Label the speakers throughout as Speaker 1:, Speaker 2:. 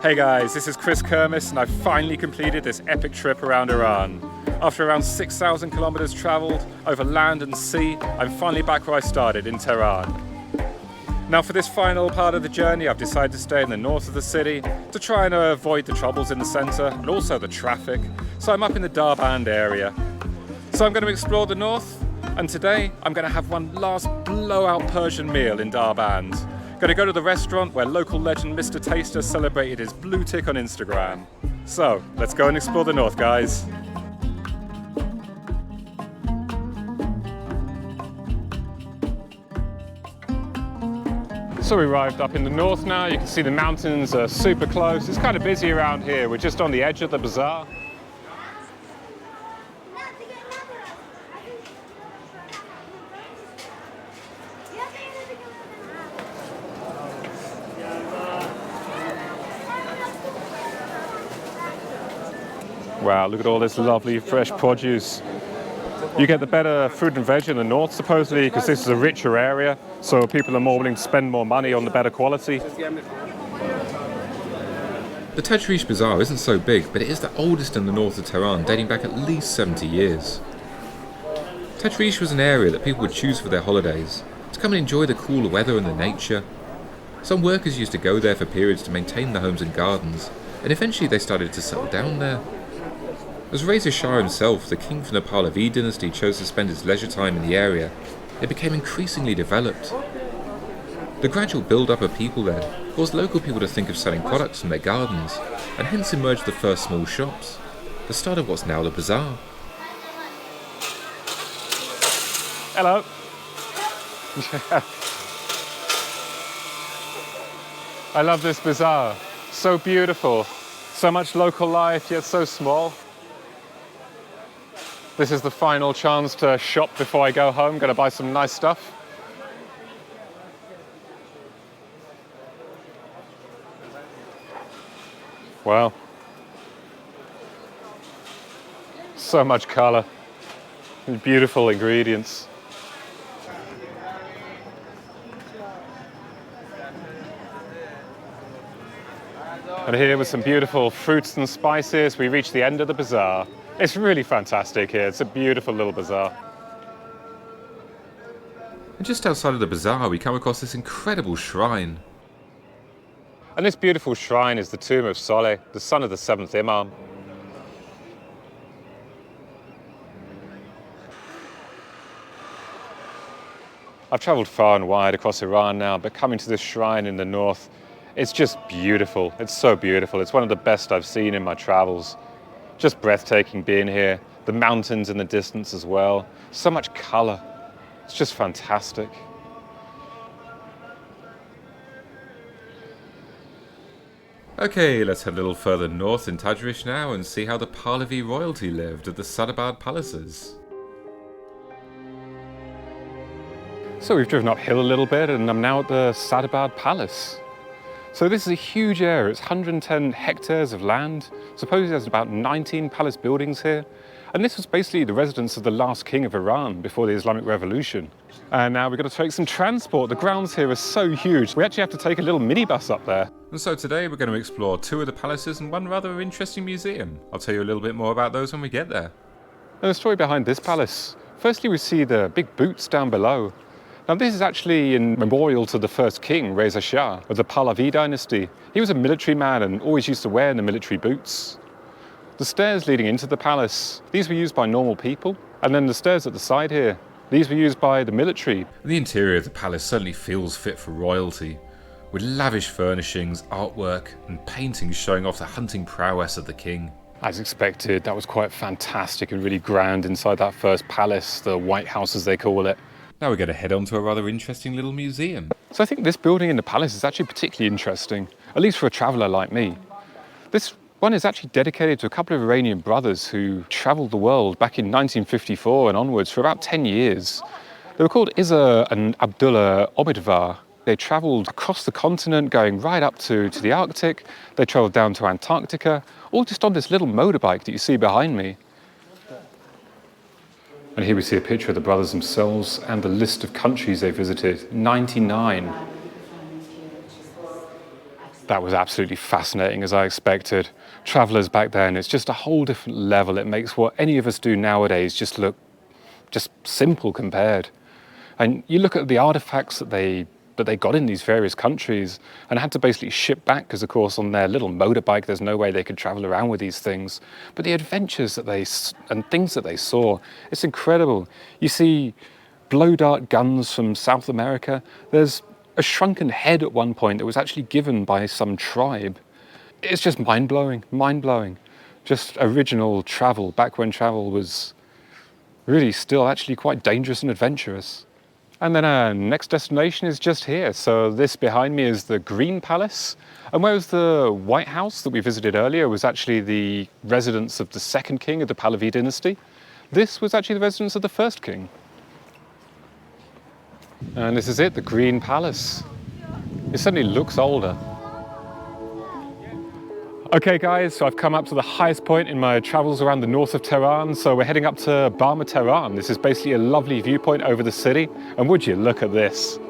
Speaker 1: Hey guys, this is Chris Kermis and I've finally completed this epic trip around Iran. After around 6,000 kilometers traveled over land and sea, I'm finally back where I started, in Tehran. Now for this final part of the journey, I've decided to stay in the north of the city to try and avoid the troubles in the center and also the traffic. So I'm up in the Darband area. So I'm going to explore the north, and today I'm going to have one last blowout Persian meal in Darband. Going to go to the restaurant where local legend Mr. Taster celebrated his blue tick on Instagram. So let's go and explore the north, guys. So we arrived up in the north now. You can see the mountains are super close. It's kind of busy around here. We're just on the edge of the bazaar. Wow, look at all this lovely fresh produce. You get the better fruit and veg in the north, supposedly, because this is a richer area, so people are more willing to spend more money on the better quality.
Speaker 2: The Tajrish Bazaar isn't so big, but it is the oldest in the north of Tehran, dating back at least 70 years. Tajrish was an area that people would choose for their holidays, to come and enjoy the cool weather and the nature. Some workers used to go there for periods to maintain the homes and gardens, and eventually they started to settle down there. As Reza Shah himself, the king from the Pahlavi dynasty, chose to spend his leisure time in the area, it became increasingly developed. The gradual build-up of people there caused local people to think of selling products from their gardens, and hence emerged the first small shops, the start of what's now the bazaar.
Speaker 1: Hello. I love this bazaar. So beautiful. So much local life, yet so small. This is the final chance to shop before I go home. Gonna buy some nice stuff. Wow. So much color and beautiful ingredients. And here with some beautiful fruits and spices, we reach the end of the bazaar. It's really fantastic here. It's a beautiful little bazaar.
Speaker 2: And just outside of the bazaar, we come across this incredible shrine.
Speaker 1: And this beautiful shrine is the tomb of Soleh, the son of the 7th Imam. I've traveled far and wide across Iran now, but coming to this shrine in the north, it's just beautiful. It's so beautiful. It's one of the best I've seen in my travels. Just breathtaking being here. The mountains in the distance as well. So much color. It's just fantastic.
Speaker 2: Okay, let's head a little further north in Tajrish now and see how the Pahlavi royalty lived at the Sadabad palaces.
Speaker 1: So we've driven uphill a little bit and I'm now at the Sadabad Palace. So this is a huge area. It's 110 hectares of land. Supposedly there's about 19 palace buildings here. And this was basically the residence of the last king of Iran before the Islamic Revolution. And now we've got to take some transport. The grounds here are so huge. We actually have to take a little minibus up there.
Speaker 2: And so today we're going to explore 2 of the palaces and one rather interesting museum. I'll tell you a little bit more about those when we get there.
Speaker 1: And the story behind this palace. Firstly, we see the big boots down below. Now this is actually in memorial to the first king, Reza Shah, of the Pahlavi dynasty. He was a military man and always used to wear the military boots. The stairs leading into the palace, these were used by normal people. And then the stairs at the side here, these were used by the military.
Speaker 2: The interior of the palace certainly feels fit for royalty, with lavish furnishings, artwork and paintings showing off the hunting prowess of the king.
Speaker 1: As expected, that was quite fantastic and really grand inside that first palace, the White House as they call it.
Speaker 2: Now we're going to head on to a rather interesting little museum.
Speaker 1: So I think this building in the palace is actually particularly interesting, at least for a traveller like me. This one is actually dedicated to a couple of Iranian brothers who travelled the world back in 1954 and onwards for about 10 years. They were called Iza and Abdullah Obidvar. They travelled across the continent, going right up to the Arctic. They travelled down to Antarctica, all just on this little motorbike that you see behind me. And here we see a picture of the brothers themselves and the list of countries they visited, 99. That was absolutely fascinating, as I expected. Travelers back then, it's just a whole different level. It makes what any of us do nowadays just look just simple compared. And you look at the artifacts that they got in these various countries and had to basically ship back because, of course, on their little motorbike, there's no way they could travel around with these things. But the adventures and things that they saw, it's incredible. You see blow dart guns from South America. There's a shrunken head at one point that was actually given by some tribe. It's just mind-blowing, mind-blowing. Just original travel, back when travel was really still actually quite dangerous and adventurous. And then our next destination is just here. So this behind me is the Green Palace. And whereas the White House that we visited earlier was actually the residence of the second king of the Pahlavi dynasty, this was actually the residence of the first king. And this is it, the Green Palace. It certainly looks older. Okay guys, so I've come up to the highest point in my travels around the north of Tehran. So we're heading up to Barma Tehran. This is basically a lovely viewpoint over the city. And would you look at this?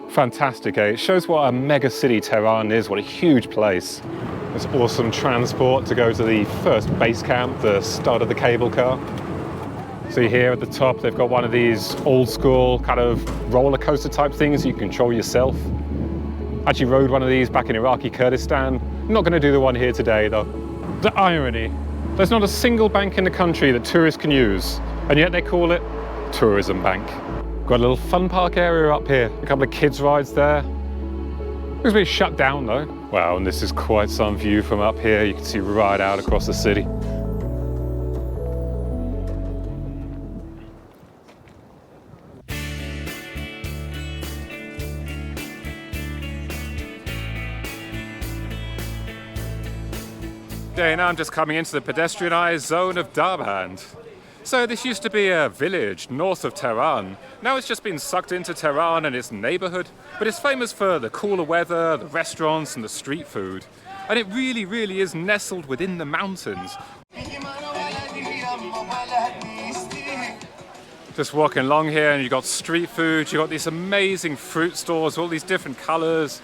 Speaker 1: Fantastic, eh? It shows what a mega city Tehran is, what a huge place. There's awesome transport to go to the first base camp, the start of the cable car. See here at the top, they've got one of these old school kind of roller coaster type things you can control yourself. Actually rode one of these back in Iraqi Kurdistan. I'm not going to do the one here today though. The irony, there's not a single bank in the country that tourists can use, and yet they call it Tourism Bank. Got a little fun park area up here, a couple of kids rides there. Looks a bit shut down though. Wow, and this is quite some view from up here. You can see right out across the city. Okay, now I'm just coming into the pedestrianised zone of Darband. So this used to be a village north of Tehran. Now it's just been sucked into Tehran and its neighbourhood, but it's famous for the cooler weather, the restaurants and the street food. And it really, really is nestled within the mountains. Just walking along here and you've got street food, you've got these amazing fruit stores, all these different colours,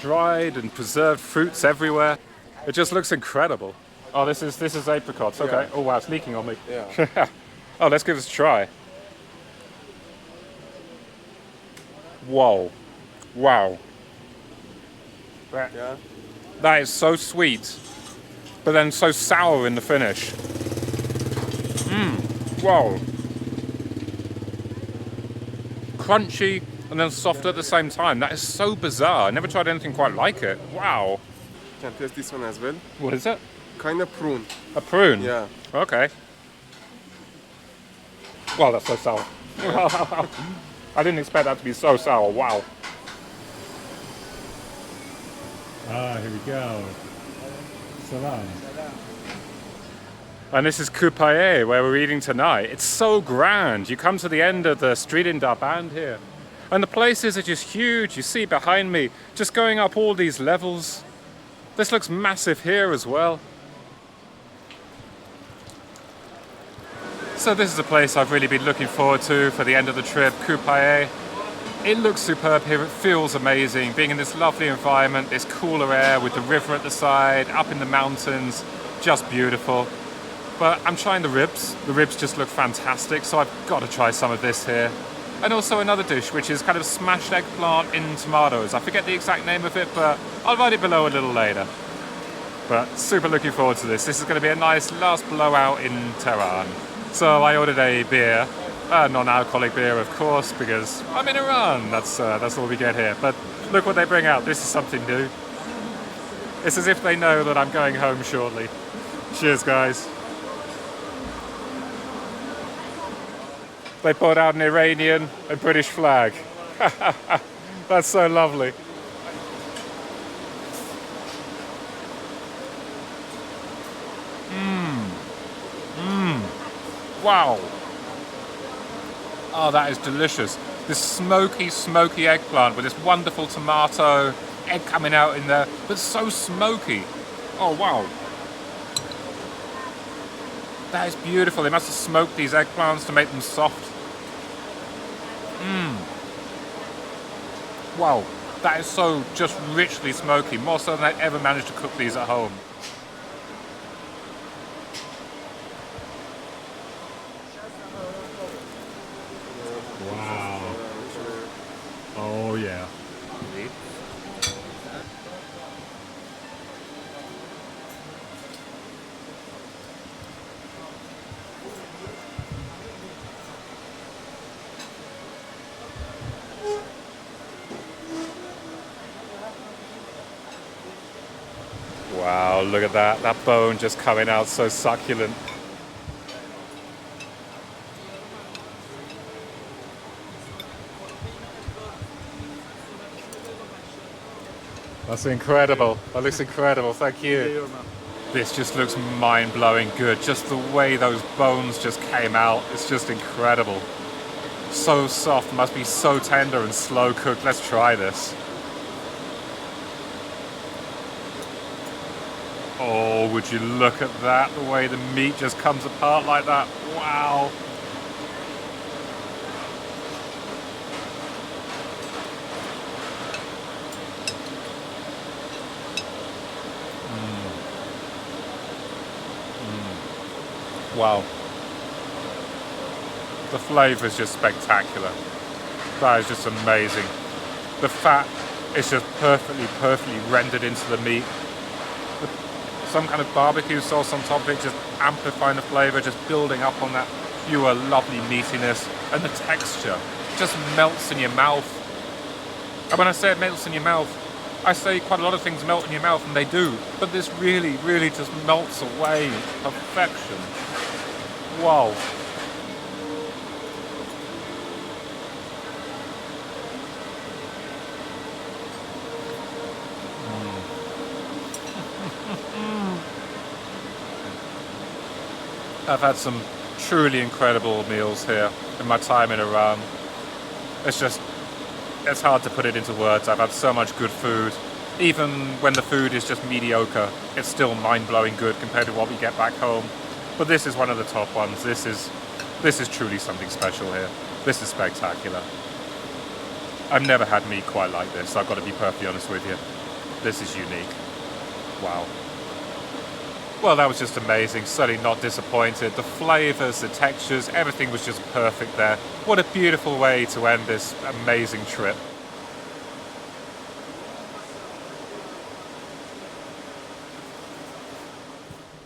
Speaker 1: dried and preserved fruits everywhere. It just looks incredible. Oh, this is apricots. Okay. Yeah. Oh wow, it's leaking on me. Yeah. Oh, let's give this a try. Whoa. Wow. That is so sweet, but then so sour in the finish. Whoa. Crunchy and then soft at the same time. That is so bizarre. I never tried anything quite like it. Wow.
Speaker 3: Can taste this one as well.
Speaker 1: What is it?
Speaker 3: Kind of prune.
Speaker 1: A prune?
Speaker 3: Yeah.
Speaker 1: Okay. Wow, that's so sour. I didn't expect that to be so sour. Wow.
Speaker 4: Ah, here we go. Salam.
Speaker 1: And this is Kupaye, where we're eating tonight. It's so grand. You come to the end of the street in Darband here, and the places are just huge. You see behind me, just going up all these levels. This looks massive here as well. So this is a place I've really been looking forward to for the end of the trip, Kupaye. It looks superb here, it feels amazing, being in this lovely environment, this cooler air with the river at the side, up in the mountains, just beautiful. But I'm trying the ribs just look fantastic, so I've got to try some of this here. And also another dish, which is kind of smashed eggplant in tomatoes. I forget the exact name of it, but I'll write it below a little later. But super looking forward to this. This is going to be a nice last blowout in Tehran. So I ordered a beer, a non-alcoholic beer, of course, because I'm in Iran. That's all we get here. But look what they bring out. This is something new. It's as if they know that I'm going home shortly. Cheers, guys. They put out an Iranian and British flag. That's so lovely. Wow. Oh, that is delicious. This smoky eggplant with this wonderful tomato, egg coming out in there, but so smoky. Oh, wow. That is beautiful. They must have smoked these eggplants to make them soft. Wow, That is so just richly smoky, more so than I ever managed to cook these at home.
Speaker 4: Wow. Oh yeah.
Speaker 1: Wow, look at that. That bone just coming out so succulent. That's incredible. That looks incredible. Thank you. This just looks mind-blowing good. Just the way those bones just came out. It's just incredible. So soft. Must be so tender and slow cooked. Let's try this. Oh, would you look at that? The way the meat just comes apart like that. Wow. Wow. The flavour is just spectacular. That is just amazing. The fat is just perfectly rendered into the meat. Some kind of barbecue sauce on top of it, just amplifying the flavour, just building up on that pure, lovely meatiness. And the texture just melts in your mouth. And when I say it melts in your mouth, I say quite a lot of things melt in your mouth, and they do. But this really just melts away. Perfection. Wow. I've had some truly incredible meals here in my time in Iran. It's hard to put it into words. I've had so much good food. Even when the food is just mediocre, it's still mind-blowing good compared to what we get back home. But this is one of the top ones. This is truly something special here. This is spectacular. I've never had meat quite like this, I've got to be perfectly honest with you. This is unique. Wow. Well, that was just amazing. Certainly not disappointed. The flavors, the textures, everything was just perfect there. What a beautiful way to end this amazing trip.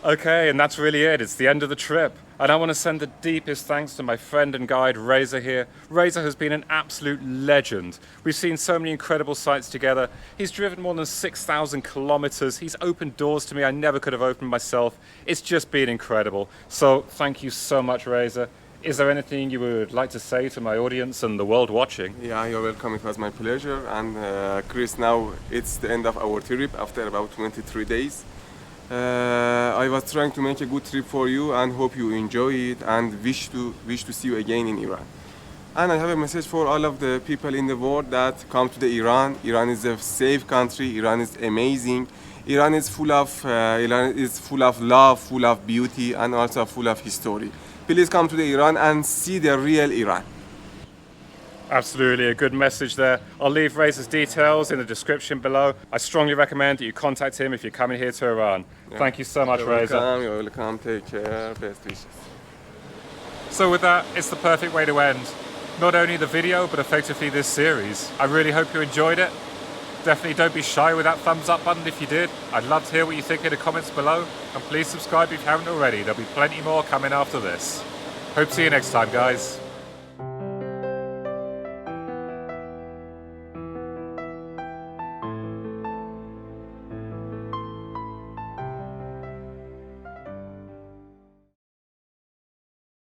Speaker 1: Okay, and that's really it. It's the end of the trip. And I want to send the deepest thanks to my friend and guide, Reza here. Reza has been an absolute legend. We've seen so many incredible sights together. He's driven more than 6,000 kilometers. He's opened doors to me I never could have opened myself. It's just been incredible. So thank you so much, Reza. Is there anything you would like to say to my audience and the world watching?
Speaker 3: Yeah, you're welcome. It was my pleasure. And Chris, now it's the end of our trip after about 23 days. I was trying to make a good trip for you and hope you enjoy it and wish to see you again in Iran. And I have a message for all of the people in the world that come to the Iran. Iran is a safe country. Iran is amazing. Iran is full of love, full of beauty, and also full of history. Please come to the Iran and see the real Iran.
Speaker 1: Absolutely, a good message there. I'll leave Reza's details in the description below. I strongly recommend that you contact him if you're coming here to Iran. Yeah. Thank you so much, Reza.
Speaker 3: You're welcome. Take care. Best wishes.
Speaker 1: So with that, it's the perfect way to end not only the video, but effectively this series. I really hope you enjoyed it. Definitely don't be shy with that thumbs up button if you did. I'd love to hear what you think in the comments below. And please subscribe if you haven't already. There'll be plenty more coming after this. Hope to see you next time, guys.